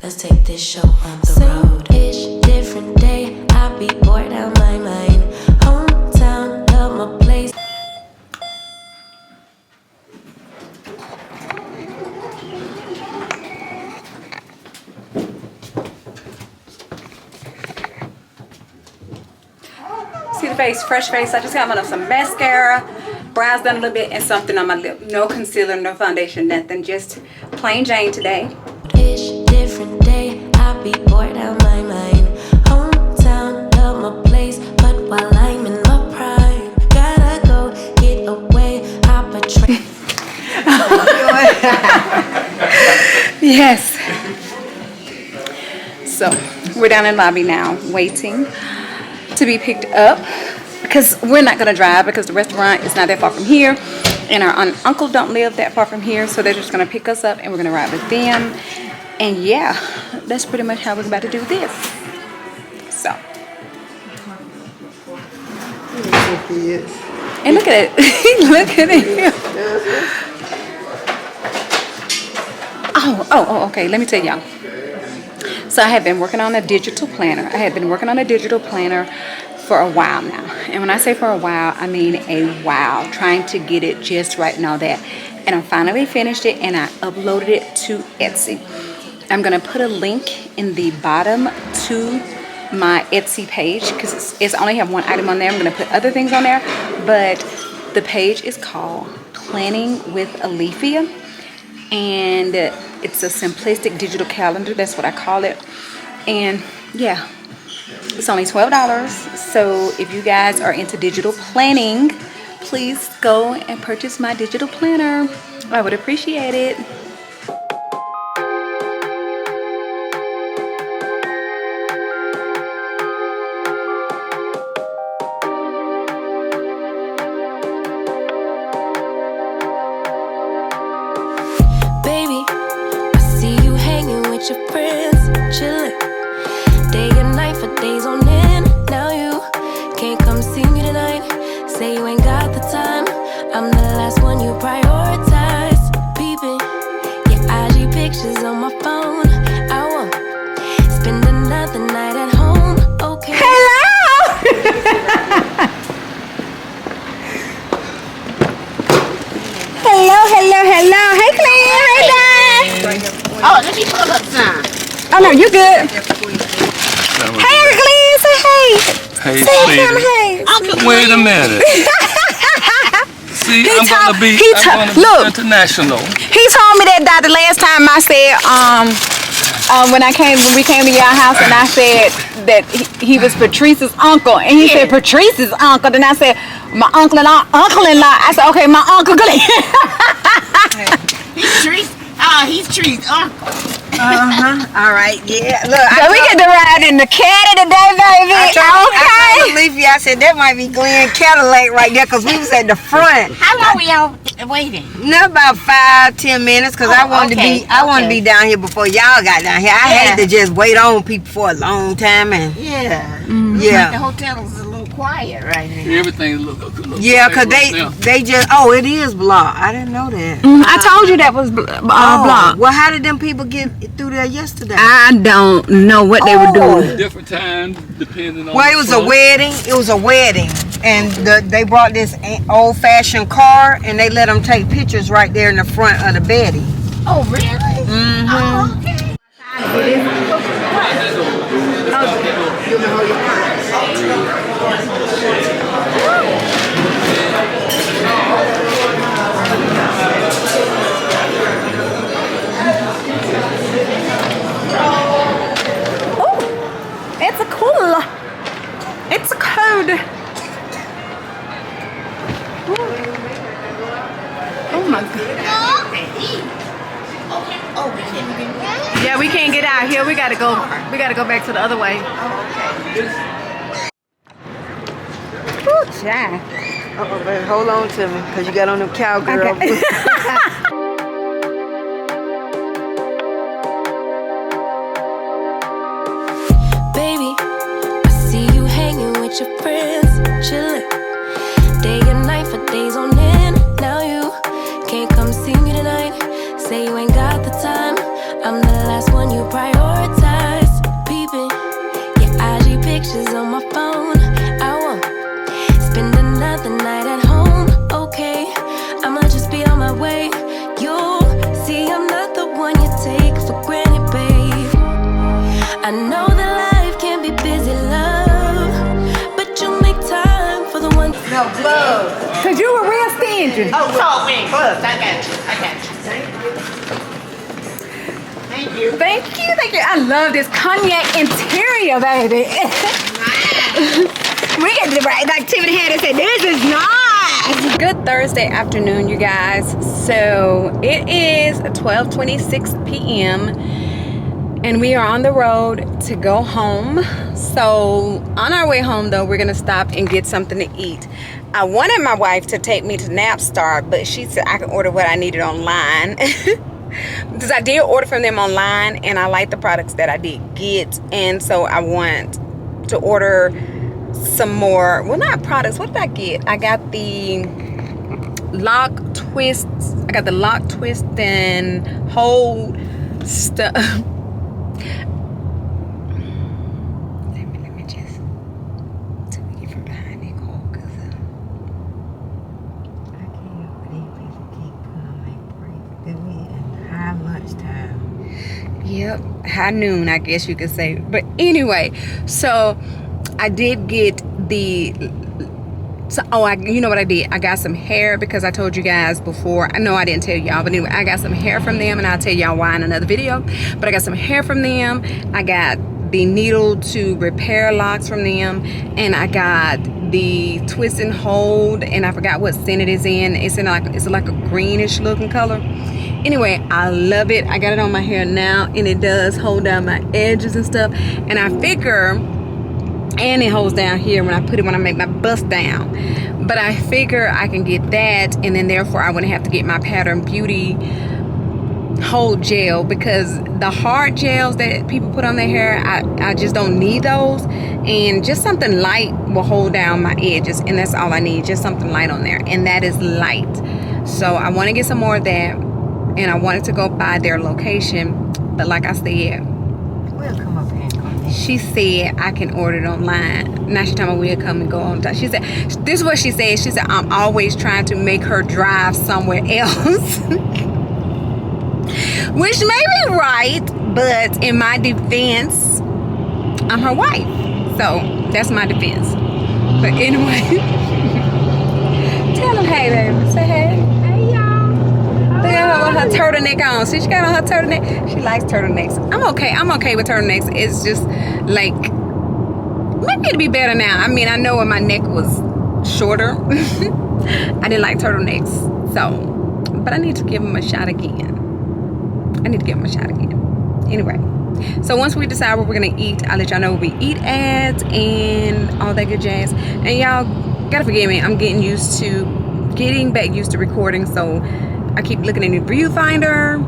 Let's take this show on the road. Same-ish, different day. I be bored out my mind. Hometown, love my place. See the face, fresh face. I just got on some mascara, brows done a little bit, and something on my lip. No concealer, no foundation, nothing. Just plain Jane today. Different day, I be bored out my mind. Hometown, love my place, but while I'm in my prime, gotta go get away. Hop a train. Yes. So we're down in lobby now, waiting to be picked up because we're not gonna drive because the restaurant is not that far from here, and our aunt and uncle don't live that far from here, so they're just gonna pick us up and we're gonna ride with them. And yeah, that's pretty much how we're about to do this. So. And look at it. Look at it. Oh, okay. Let me tell y'all. So I have been working on a digital planner. I have been working on a digital planner for a while now. And when I say for a while, I mean a while. Trying to get it just right and all that. And I finally finished it and I uploaded it to Etsy. I'm gonna put a link in the bottom to my Etsy page because it's only have one item on there. I'm gonna put other things on there, but the page is called Planning with Alethea, and it's a simplistic digital calendar. That's what I call it. And yeah, it's only $12. So if you guys are into digital planning, please go and purchase my digital planner. I would appreciate it. Your friends chillin', day and night for days on end. Now you can't come see me tonight. Say you ain't got the time. I'm the last one you prioritize. Peeping your IG pictures on my phone. I won't spend another night at home. Okay. Hello. Hello. Hey, Claire. Hey, Dad. Oh, let me pull up some. Oh no, you're good. Hey, Glenn, say hey. Hey, say sweetie. hey. Wait a minute. See, I'm gonna be international. He told me that the last time I said when we came to your house and I said that he was Patrice's uncle, and he said Patrice's uncle. Then I said my uncle-in-law. I said okay, my uncle Glenn. He's Tree's uncle. All right, yeah. Look, so we get to ride in the caddy today, baby. I told Leafy, I said that might be Glenn Cadillac right there, because we was at the front. How long were y'all waiting? Not about 5-10 minutes, because I wanted to be down here before y'all got down here. I had to just wait on people for a long time, and The hotel is a little quiet right now. Everything look because they just it is blocked. I didn't know that. I told you that was blocked. Well, how did them people get through there yesterday? I don't know what they were doing. different times depending on. Well, it was a wedding. It was a wedding, and they brought this old-fashioned car, and they let them take pictures right there in the front of the Betty. Oh, really? Mm-hmm. Oh, okay. It's a code. Oh my God. Yeah, we can't get out here. We gotta go back to the other way. Ooh, child. Baby, hold on to me, because you got on them cowgirl boots. Your friends chillin', day and night for days on end. Now you can't come see me tonight. Say you ain't got the time. I'm the last one you prioritize. need you. Oh, tall man gloves. I got you. I got you. Thank you. Thank you, thank you. I love this cognac interior, baby. We get the right activity head and say, this is nice. Good Thursday afternoon, you guys. So it is 12:26 p.m. and we are on the road to go home. So on our way home, though, we're gonna stop and get something to eat. I wanted my wife to take me to Napstar, but she said I can order what I needed online. Because I did order from them online and I like the products that I did get, and so I want to order some more. Well, not products. What did I get? I got the lock twists. I got the lock twist and hold stuff. Let me just take it from behind Nicole, because I can't believe people keep putting on their break. Then we in high lunchtime. yep, high noon, I guess you could say. But anyway, so I did get the you know what I did? I got some hair, because I told you guys before. I know I didn't tell y'all, but anyway, I got some hair from them, and I'll tell y'all why in another video. But I got some hair from them. I got the needle to repair locks from them, and I got the twist and hold, and I forgot what scent it is in. It's like a greenish looking color. Anyway, I love it. I got it on my hair now, and it does hold down my edges and stuff. And I figure, and it holds down here when I make my bust down. But I figure I can get that, and then therefore I wouldn't have to get my Pattern Beauty hold gel, because the hard gels that people put on their hair, I just don't need those. And just something light will hold down my edges, and that's all I need, just something light on there, and that is light. So I want to get some more of that, and I wanted to go by their location, but like I said, We'll come up here and go next. she said I can order it online. Now she told me we'll come and go on time. She said, this is what she said. She said, I'm always trying to make her drive somewhere else. Which may be right, but in my defense, I'm her wife. So that's my defense. But anyway, tell them hey, baby. Say hey. Hey, y'all. Look at her with her turtleneck on. See, she got on her turtleneck. She likes turtlenecks. I'm okay with turtlenecks. It's just like, maybe it'd be better now. I mean, I know when my neck was shorter, I didn't like turtlenecks. So, but I need to give them a shot again. Anyway, so once we decide what we're gonna eat, I'll let y'all know what we eat at and all that good jazz. And y'all gotta forgive me, I'm getting back used to recording, so I keep looking in the viewfinder.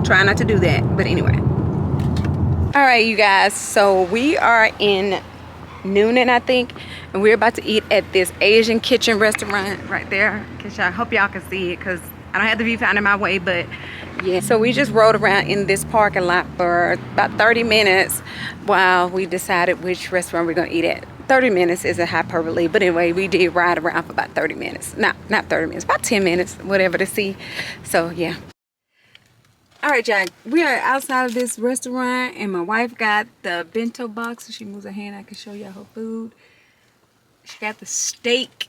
Try not to do that, but anyway. All right, you guys, so we are in Noonan, I think, and we're about to eat at this Asian kitchen restaurant right there. I hope y'all can see it, because I don't have the viewfinder my way, but yeah. So we just rode around in this parking lot for about 30 minutes while we decided which restaurant we're gonna eat at. 30 minutes is a hyperbole, but anyway, we did ride around for about 30 minutes. Not 30 minutes, about 10 minutes, whatever, to see. So yeah. All right, y'all, we are outside of this restaurant, and my wife got the bento box. So she moves her hand, I can show y'all her food. She got the steak.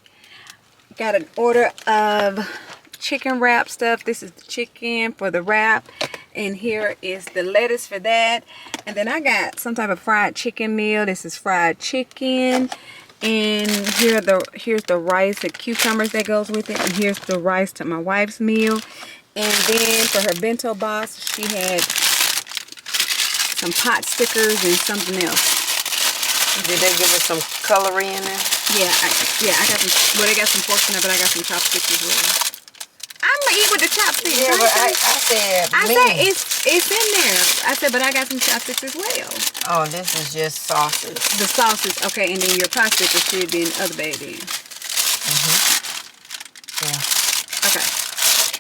Got an order of chicken wrap stuff. This is the chicken for the wrap, and here is the lettuce for that. And then I got some type of fried chicken meal. This is fried chicken, and here's the rice and cucumbers that goes with it, and here's the rice to my wife's meal. And then for her bento box, she had some pot stickers and something else. Did they give us some coloring in there? Yeah, I got some. Well, they got some portion of it. I got some chopsticks as well. I'm gonna eat with the chopsticks. Yeah, but I said it's in there. I said, but I got some chopsticks as well. Oh, this is just sausage. The sauces, okay, and then your pot stickers should be in the other bag then. Yeah. Okay.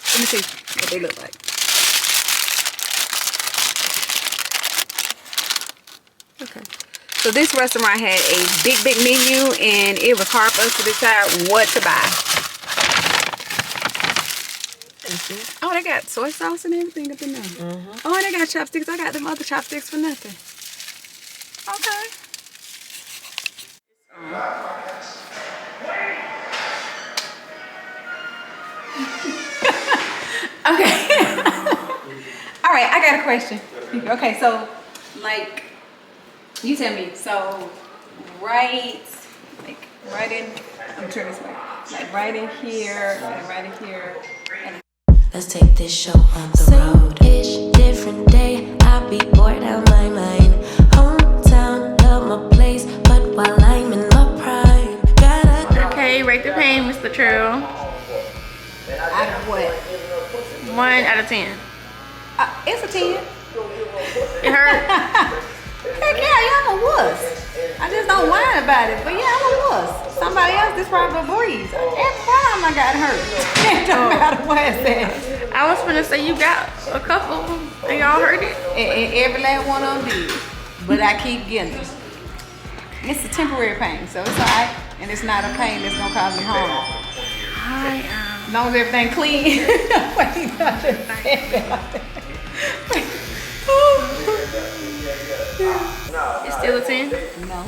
Let me see what they look like. Okay. So this restaurant had a big menu, and it was hard for us to decide what to buy. Oh, they got soy sauce and everything up in there. Oh, and they got chopsticks. I got them other chopsticks for nothing. Okay. Okay. All right, I got a question. Okay, so like, you tell me. So right in. I'm turning this way. Like right in here, and right in here. And Let's take this show on the road. Ish, different day. I be bored out my mind. Hometown, love my place, but while I'm in my prime, gotta. Okay, rate the pain, Mr. True. out of what? 1 out of 10. It's a 10. It hurt. Heck yeah, y'all a wuss. I just don't whine about it, but yeah, I'm a wuss. Somebody else, this probably a breeze. Every time I got hurt. It don't matter what it says. I was gonna say you got a couple and y'all heard it. And every last one of them did. But I keep getting it. It's a temporary pain, so it's alright. And it's not a pain that's gonna cause me harm. As long as everything clean. It's still a 10? No.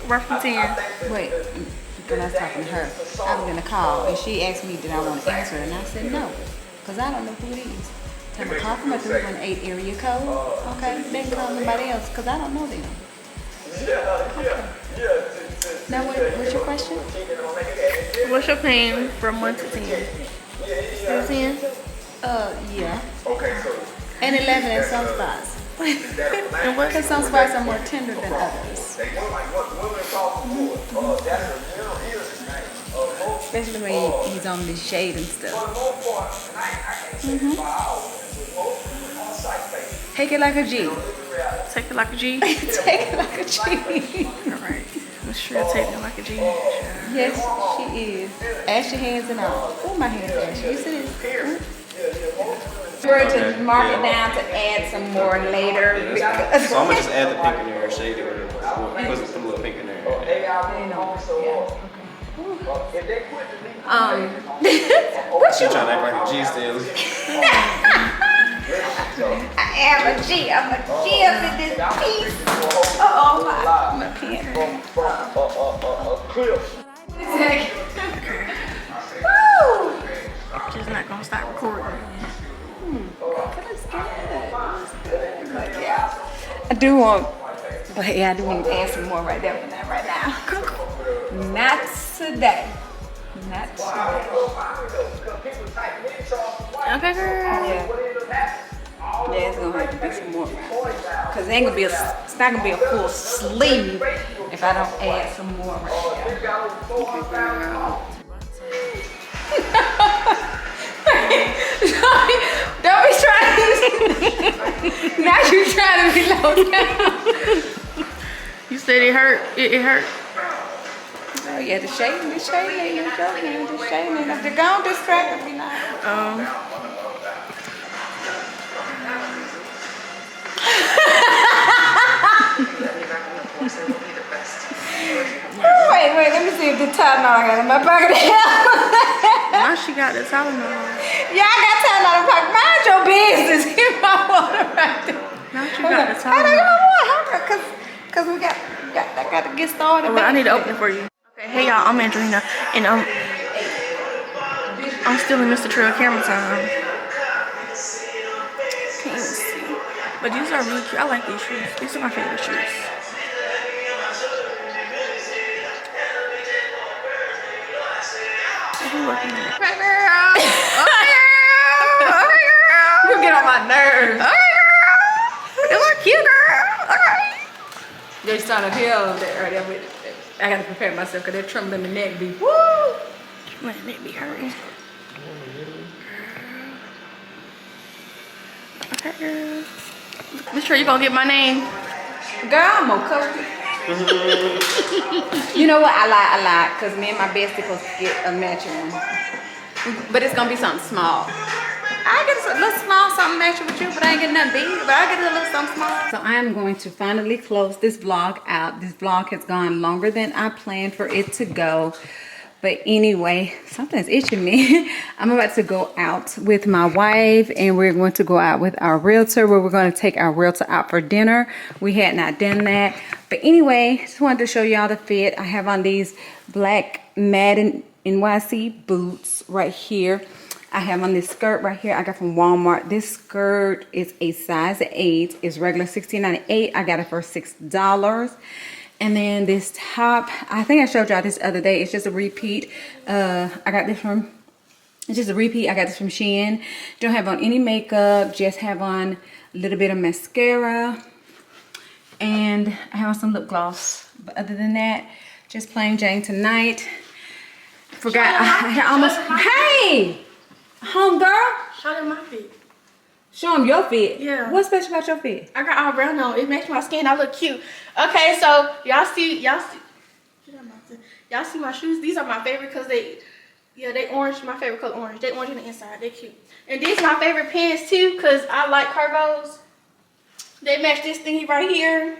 Worth from 10. Wait, when I was talking to her, I was gonna call and she asked me did I want to answer and I said no, because I don't know who it is. Tell me call from a 318 area code. Okay, they can call somebody else because I don't know them. Okay. Now what's your question? What's your pain from 1 to 10? Still 10? Yeah. And 11 in some spots. And what? Because some spots are more tender than others. Especially when he's on this shade and stuff. Take it like a G. Take it like a G? Take it like a G. Alright. I'm sure take it like a G. Yes, she is. Ashy hands and all. Oh, my hands are ashy. You see this? We're to mark it down to add some more later. So I'm gonna just add the pink in there, shade it, or put a little pink in there. What you Trying to act like a G still. I am a G. I'm a G up in this piece. My pen. Woo! Just not gonna stop recording. I do want to add some more right there, but not right now. Not today. Not today. Okay, girl. Yeah, it's gonna have to be some more. Cause it ain't gonna be it's not gonna be a full sleeve if I don't add some more right there. Okay, girl. Don't be trying to. Now you trying to be low down. You said it hurt. It hurt. Oh yeah, the shading ain't no joking. The shading ain't. If don't distract me now. Wait, let me see if the Tylenol I got in my pocket. Now she got the Tylenol. Yeah, I got Tylenol in my pocket. Mind your business. Keep my water right there. Now she got the I Tylenol. don't know cause we got to get started. Well, I need to open it for you. Okay, hey y'all, I'm Andrina, and I'm stealing Mr. Trail camera time. Can't even see. But these are really cute. I like these shoes. These are my favorite shoes. Who working on it? Okay, girl. Okay, girl. Okay, girl. You get on my nerves. Okay, girl. You look cute, girl. Okay. They started here right there. I got to prepare myself because they're trembling the neck. Be woo. My neck be hurting. Okay, girl. Miss Trey, you gonna get my name? Girl, I'm gonna cover it. You know what? I lie, because me and my bestie supposed to get a matching one. But it's gonna be something small. I get a little small something matching with you, but I ain't get nothing big. But I get a little something small. So I am going to finally close this vlog out. This vlog has gone longer than I planned for it to go. But anyway, something's itching me. I'm about to go out with my wife and we're going to go out with our realtor where we're going to take our realtor out for dinner. We had not done that. But anyway, just wanted to show y'all the fit. I have on these black Madden NYC boots right here. I have on this skirt right here I got from Walmart. This skirt is a size 8. It's regular $16.98. I got it for $6. And then this top, I think I showed y'all this other day. It's just a repeat. I got this from, it's just a repeat. I got this from Shein. Don't have on any makeup. Just have on a little bit of mascara. And I have on some lip gloss. But other than that, just plain Jane tonight. Forgot, I almost, hey! Home girl? Show them my fit. Show them your fit. Yeah. What's special about your fit? I got all brown on. It makes my skin I look cute. Okay, so y'all see my shoes? These are my favorite because they orange. My favorite color orange. They orange on the inside. They cute. And these my favorite pants too because I like cargos. They match this thingy right here.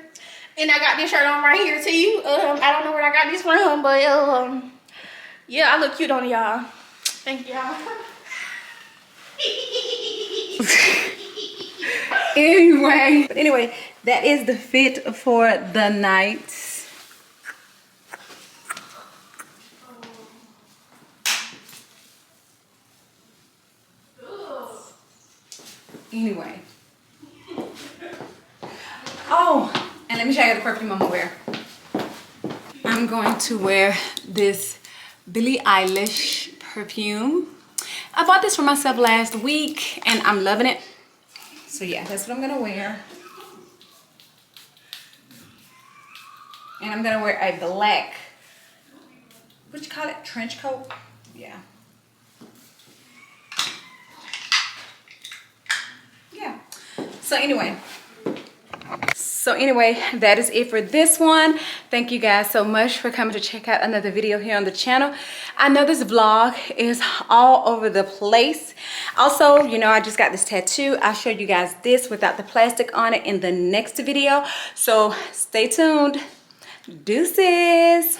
And I got this shirt on right here too. I don't know where I got this from, but yeah, I look cute on y'all. Thank y'all. Anyway, that is the fit for the night. Anyway. Oh, and let me show you the perfume I'm gonna wear. I'm going to wear this Billie Eilish perfume. I bought this for myself last week and I'm loving it. So yeah, that's what I'm gonna wear. And I'm gonna wear a black, what you call it, trench coat? Yeah. Yeah. So anyway, that is it for this one. Thank you guys so much for coming to check out another video here on the channel. I know this vlog is all over the place. Also, you know, I just got this tattoo. I'll show you guys this without the plastic on it in the next video. So stay tuned. Deuces.